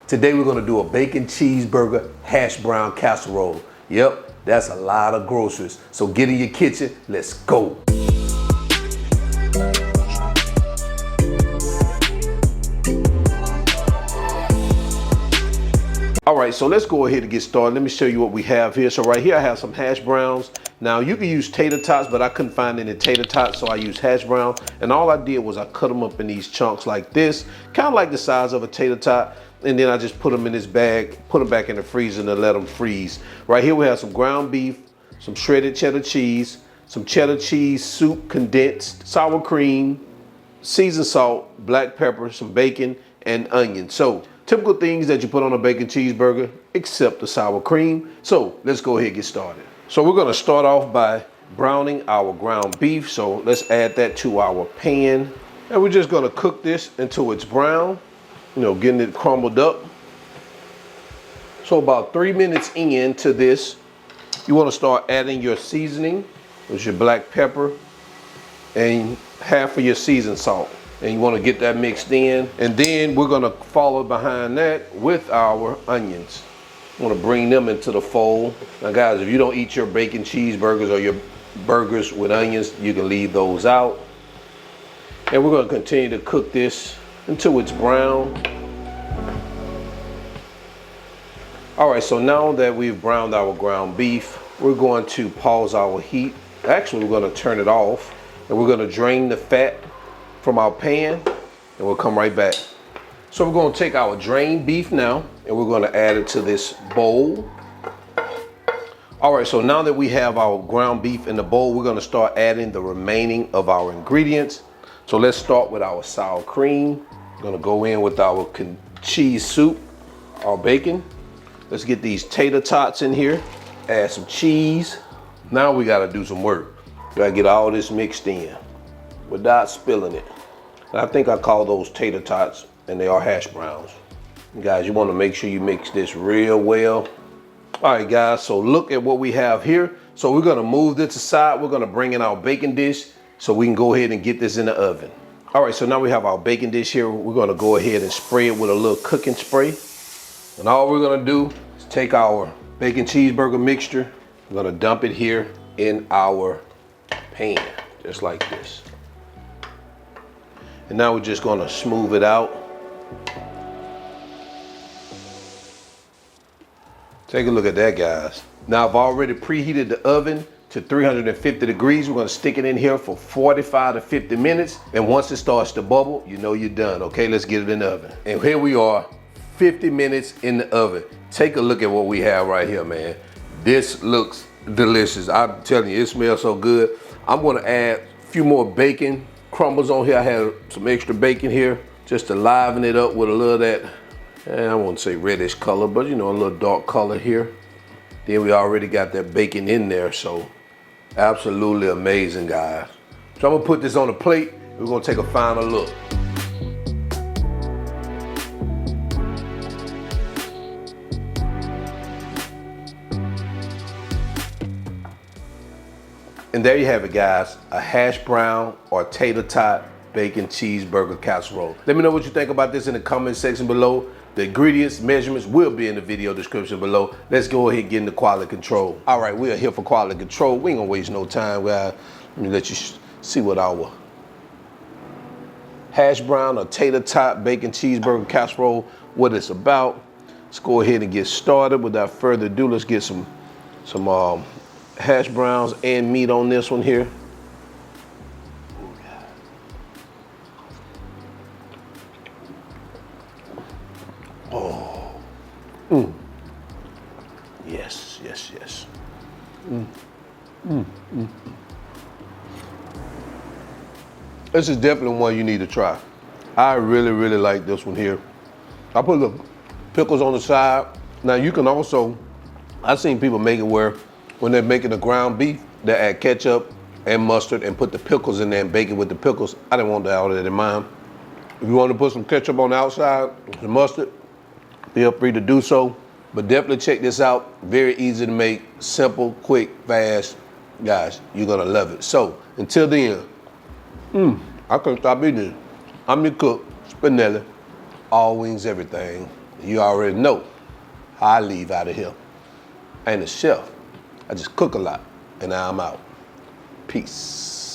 Today we're gonna do a bacon cheeseburger hash brown casserole. Yep, that's a lot of groceries. So get in your kitchen, let's go. All right, so let's go ahead and get started. Let me show you what we have here. So right here I have some hash browns. Now you can use tater tots, but I couldn't find any tater tots, so I used hash brown. And all I did was I cut them up in these chunks like this, kind of like the size of a tater tot. And then I just put them in this bag, put them back in the freezer and let them freeze. Right here we have some ground beef, some shredded cheddar cheese, some cheddar cheese soup condensed, sour cream, seasoned salt, black pepper, some bacon, and onion. So typical things that you put on a bacon cheeseburger, except the sour cream. So let's go ahead and get started. So we're gonna start off by browning our ground beef. So let's add that to our pan. And we're just gonna cook this until it's brown, you know, getting it crumbled up. So about 3 minutes into this, you wanna start adding your seasoning, which is your black pepper, and half of your seasoned salt. And you want to get that mixed in. And then we're going to follow behind that with our onions. I want to bring them into the fold. Now guys, if you don't eat your bacon cheeseburgers or your burgers with onions, you can leave those out. And we're going to continue to cook this until it's brown. All right, so now that we've browned our ground beef, we're going to pause our heat. Actually, we're going to turn it off, and we're going to drain the fat from our pan, and we'll come right back. So we're going to take our drained beef now, and we're going to add it to this bowl. All right, so now that we have our ground beef in the bowl, we're going to start adding the remaining of our ingredients. So let's start with our sour cream. We're going to go in with our cheese soup, our bacon. Let's get these tater tots in here, add some cheese. Now we got to do some work. We got to get all this mixed in without spilling it. And I think I call those tater tots, and they are hash browns. And guys, you want to make sure you mix this real well. All right, guys, so look at what we have here. So we're going to move this aside. We're going to bring in our bacon dish so we can go ahead and get this in the oven. All right, so now we have our bacon dish here. We're going to go ahead and spray it with a little cooking spray. And all we're going to do is take our bacon cheeseburger mixture. We're going to dump it here in our pan, just like this. And now we're just gonna smooth it out. Take a look at that, guys. Now I've already preheated the oven to 350 degrees. We're gonna stick it in here for 45 to 50 minutes. And once it starts to bubble, you know you're done. Okay, let's get it in the oven. And here we are, 50 minutes in the oven. Take a look at what we have right here, man. This looks delicious. I'm telling you, it smells so good. I'm gonna add a few more bacon crumbles on here. I had some extra bacon here just to liven it up with a little of that, I won't say reddish color, but you know, a little dark color here. Then we already got that bacon in there, so absolutely amazing, guys. So I'm gonna put this on a plate. We're gonna take a final look. And there you have it, guys, a hash brown or tater tot bacon cheeseburger casserole. Let me know what you think about this in the comment section below. The ingredients, measurements will be in the video description below. Let's go ahead and get into quality control. All right, we are here for quality control. We ain't gonna waste no time, guys. Let me let you see what our hash brown or tater tot bacon cheeseburger casserole, what it's about. Let's go ahead and get started. Without further ado, let's get some hash browns and meat on this one here. Oh, yes, yes, yes. This is definitely one you need to try. I really, really like this one here. I put the pickles on the side. Now you can also, I've seen people make it where when they're making the ground beef, they add ketchup and mustard and put the pickles in there and bake it with the pickles. I didn't want all that in mine. If you want to put some ketchup on the outside, some mustard, feel free to do so. But definitely check this out. Very easy to make, simple, quick, fast. Guys, you're gonna love it. So until then, I couldn't stop eating it. I'm your cook, Spinelli. All wings, everything. You already know how I leave out of here. I ain't a chef. I just cook a lot, and now I'm out. Peace.